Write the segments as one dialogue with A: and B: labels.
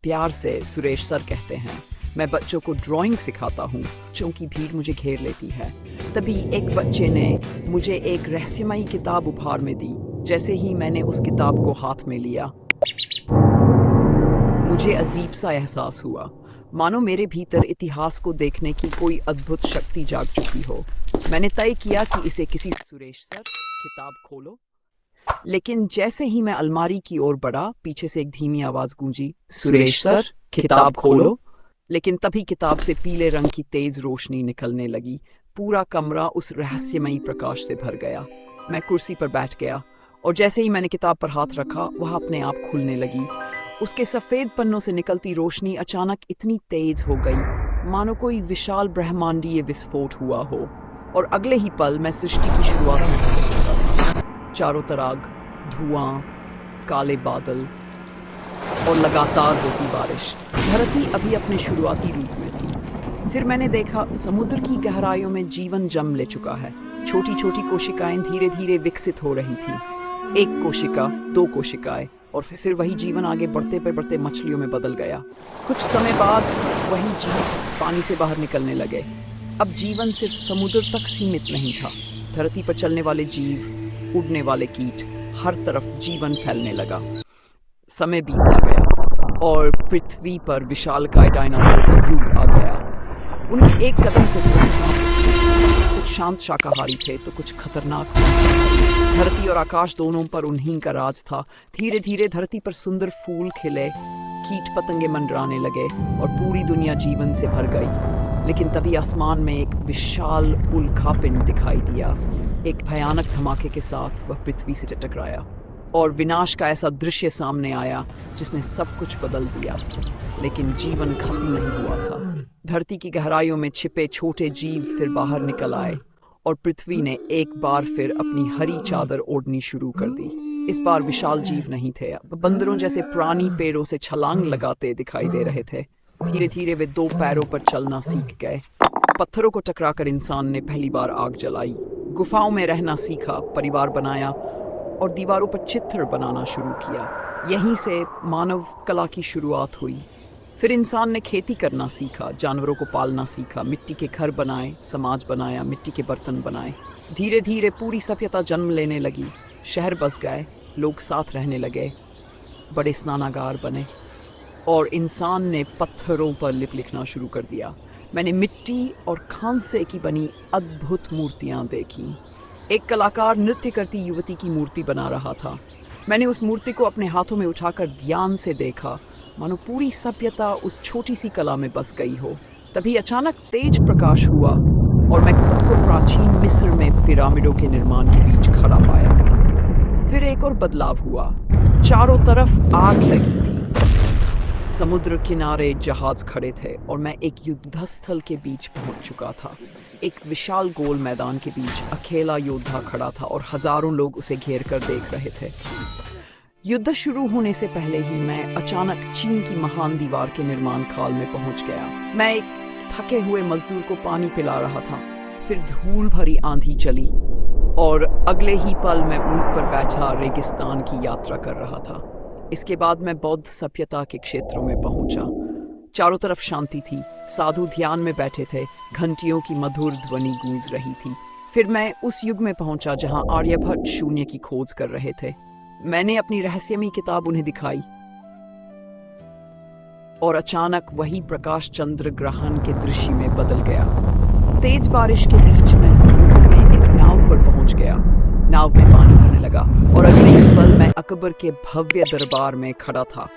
A: प्यार से सुरेश सर कहते हैं। मैं बच्चों को ड्राइंग सिखाता हूँ। बच्चों की भीड़ मुझे घेर लेती है। तभी एक बच्चे ने मुझे एक रहस्यमयी किताब उपहार में दी। जैसे ही मैंने उस किताब को हाथ में लिया, मुझे अजीब सा एहसास हुआ, मानो मेरे भीतर इतिहास को देखने की कोई अद्भुत शक्ति जाग चुकी हो। मैंने तय किया कि इसे किसी सुरेश सर, किताब खोलो। लेकिन जैसे ही मैं अलमारी की ओर बढ़ा, पीछे से एक धीमी आवाज गूंजी, सुरेश सर, किताब खोलो। लेकिन तभी किताब से पीले रंग की तेज रोशनी निकलने लगी। पूरा कमरा उस रहस्यमयी प्रकाश से भर गया। मैं कुर्सी पर बैठ गया और जैसे ही मैंने किताब पर हाथ रखा, वह अपने आप खुलने लगी। उसके सफेद पन्नों से निकलती रोशनी अचानक इतनी तेज हो गई, मानो कोई विशाल ब्रह्मांडीय विस्फोट हुआ हो। और अगले ही पल मैं सृष्टि की शुरुआत में पहुंच चुका था। चारों तरफ धुआं, काले बादल और लगातार होती बारिश। धरती अभी अपने शुरुआती रूप में थी। फिर मैंने देखा समुद्र की गहराइयों में जीवन जन्म ले चुका है। छोटी छोटी कोशिकाएं धीरे धीरे विकसित हो रही थी। एक कोशिका, दो कोशिकाएं, और फिर वही जीवन आगे बढ़ते मछलियों में बदल गया। कुछ समय बाद वही जीव पानी से बाहर निकलने लगे। अब जीवन सिर्फ समुद्र तक सीमित नहीं था। धरती पर चलने वाले जीव, उड़ने वाले कीट, हर तरफ जीवन फैलने लगा। समय बीतता गया और पृथ्वी पर विशालकाय डायनासोर का युग आ गया। उनकी एक कदम से कुछ शांत शाकाहारी थे तो कुछ खतरनाक मांसाहारी। धरती और आकाश दोनों पर उन्हीं का राज था। धीरे धीरे धरती पर सुंदर फूल खिले, कीट पतंगे मंडराने लगे और पूरी दुनिया जीवन से भर गई। लेकिन तभी आसमान में एक विशाल उल्कापिंड दिखाई दिया। एक भयानक धमाके के साथ वह पृथ्वी से टकराया और विनाश का ऐसा दृश्य सामने आया जिसने सब कुछ बदल दिया। लेकिन जीवन खत्म नहीं हुआ था। धरती की गहराइयों में छिपे छोटे जीव फिर बाहर निकल आए और पृथ्वी ने एक बार फिर अपनी हरी चादर ओढ़नी शुरू कर दी। इस बार विशाल जीव नहीं थे। अब बंदरों जैसे प्राणी पेड़ों से छलांग लगाते दिखाई दे रहे थे। धीरे धीरे वे दो पैरों पर चलना सीख गए। पत्थरों को टकराकर इंसान ने पहली बार आग जलाई। गुफाओं में रहना सीखा, परिवार बनाया और दीवारों पर चित्र बनाना शुरू किया। यहीं से मानव कला की शुरुआत हुई। फिर इंसान ने खेती करना सीखा, जानवरों को पालना सीखा, मिट्टी के घर बनाए, समाज बनाया, मिट्टी के बर्तन बनाए। धीरे धीरे पूरी सभ्यता जन्म लेने लगी। शहर बस गए, लोग साथ रहने लगे, बड़े स्नानागार बने और इंसान ने पत्थरों पर लिखना शुरू कर दिया। मैंने मिट्टी और खांसे की बनी अद्भुत मूर्तियाँ देखी। एक कलाकार नृत्य करती युवती की मूर्ति बना रहा था। मैंने उस मूर्ति को अपने हाथों में उठाकर ध्यान से देखा, मानो पूरी सभ्यता उस छोटी सी कला में बस गई हो। तभी अचानक तेज प्रकाश हुआ और मैं खुद को प्राचीन मिस्र में पिरामिडों के निर्माण के बीच खड़ा पाया। फिर एक और बदलाव हुआ। चारों तरफ आग लगी थी। समुद्र किनारे जहाज खड़े थे और मैं एक युद्धस्थल के बीच पहुंच चुका था। एक विशाल गोल मैदान के बीच अकेला योद्धा खड़ा था और हजारों लोग उसे घेर कर देख रहे थे। युद्ध शुरू होने से पहले ही मैं अचानक चीन की महान दीवार के निर्माण काल में पहुंच गया। मैं एक थके हुए मजदूर को पानी पिला रहा था। फिर धूल भरी आंधी चली और अगले ही पल मैं ऊंट पर बैठा रेगिस्तान की यात्रा कर रहा था। इसके बाद मैं बौद्ध सभ्यता के क्षेत्रों में पहुंचा। चारों तरफ शांति थी। साधु ध्यान में बैठे थे। घंटियों की मधुर ध्वनि गूंज रही थी। फिर मैं उस युग में पहुंचा जहां आर्यभट्ट शून्य की खोज कर रहे थे। मैंने अपनी रहस्यमयी किताब उन्हें दिखाई और अचानक वही प्रकाश चंद्र ग्रहण के दृश्य में बदल गया। तेज बारिश के बीच मैं समुद्र में एक नाव पर पहुंच गया। नाव में पानी भरने लगा और अगले ही पल मैं अकबर के भव्य दरबार में खड़ा था।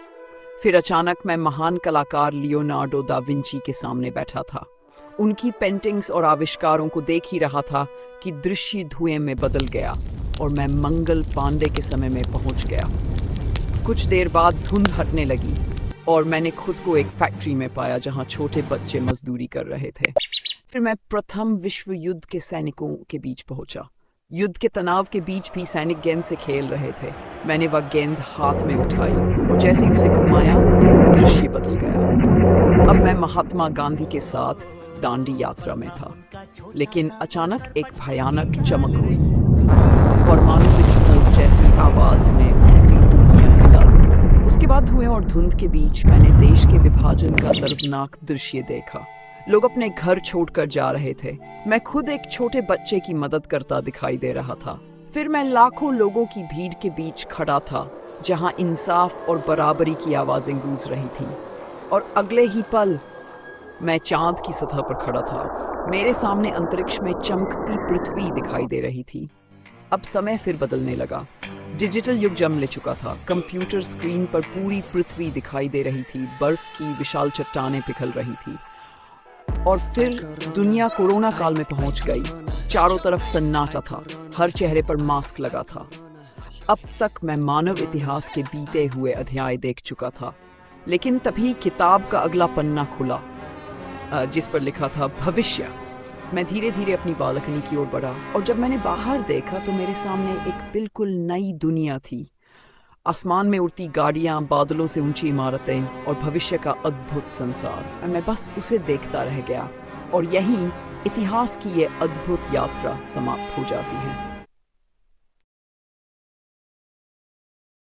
A: फिर अचानक मैं महान कलाकार लियोनार्डो दा विंची के सामने बैठा था। उनकी पेंटिंग्स और आविष्कारों को देख ही रहा था कि दृश्य धुएं में बदल गया और मैं मंगल पांडे के समय में पहुंच गया। कुछ देर बाद धुंध हटने लगी और मैंने खुद को एक फैक्ट्री में पाया जहां छोटे बच्चे मजदूरी कर रहे थे। फिर मैं प्रथम विश्व युद्ध के सैनिकों के बीच पहुंचा। युद्ध के तनाव के बीच भी सैनिक गेंद से खेल रहे थे। मैंने वह गेंद हाथ में उठाई और जैसे ही उसे घुमाया, दृश्य बदल गया। अब मैं महात्मा गांधी के साथ दांडी यात्रा में था। लेकिन अचानक एक भयानक चमक हुई और मानो विस्फोट जैसी आवाज ने पूरी दुनिया हिला दी। उसके उसके बाद धुएं और धुंध के बीच मैंने देश के विभाजन का दर्दनाक दृश्य देखा। लोग अपने घर छोड़कर जा रहे थे। मैं खुद एक छोटे बच्चे की मदद करता दिखाई दे रहा था। फिर मैं लाखों लोगों की भीड़ के बीच खड़ा था, जहां इंसाफ और बराबरी की आवाजें गूंज रही थीं। और अगले ही पल मैं चांद की सतह पर खड़ा था। मेरे सामने अंतरिक्ष में चमकती पृथ्वी दिखाई दे रही थी। अब समय फिर बदलने लगा। डिजिटल युग जन्म ले चुका था। कंप्यूटर स्क्रीन पर पूरी पृथ्वी दिखाई दे रही थी। बर्फ की विशाल चट्टानें पिघल रही थी। और फिर दुनिया कोरोना काल में पहुंच गई। चारों तरफ सन्नाटा था। हर चेहरे पर मास्क लगा था। अब तक मैं मानव इतिहास के बीते हुए अध्याय देख चुका था, लेकिन तभी किताब का अगला पन्ना खुला, जिस पर लिखा था भविष्य। मैं धीरे धीरे अपनी बालकनी की ओर बढ़ा, और जब मैंने बाहर देखा तो मेरे सामने एक बिल्कुल नई दुनिया थी। आसमान में उड़ती गाड़ियां, बादलों से ऊंची इमारतें और भविष्य का अद्भुत संसार। और मैं बस उसे देखता रह गया, और यहीं इतिहास की ये अद्भुत यात्रा समाप्त हो जाती है।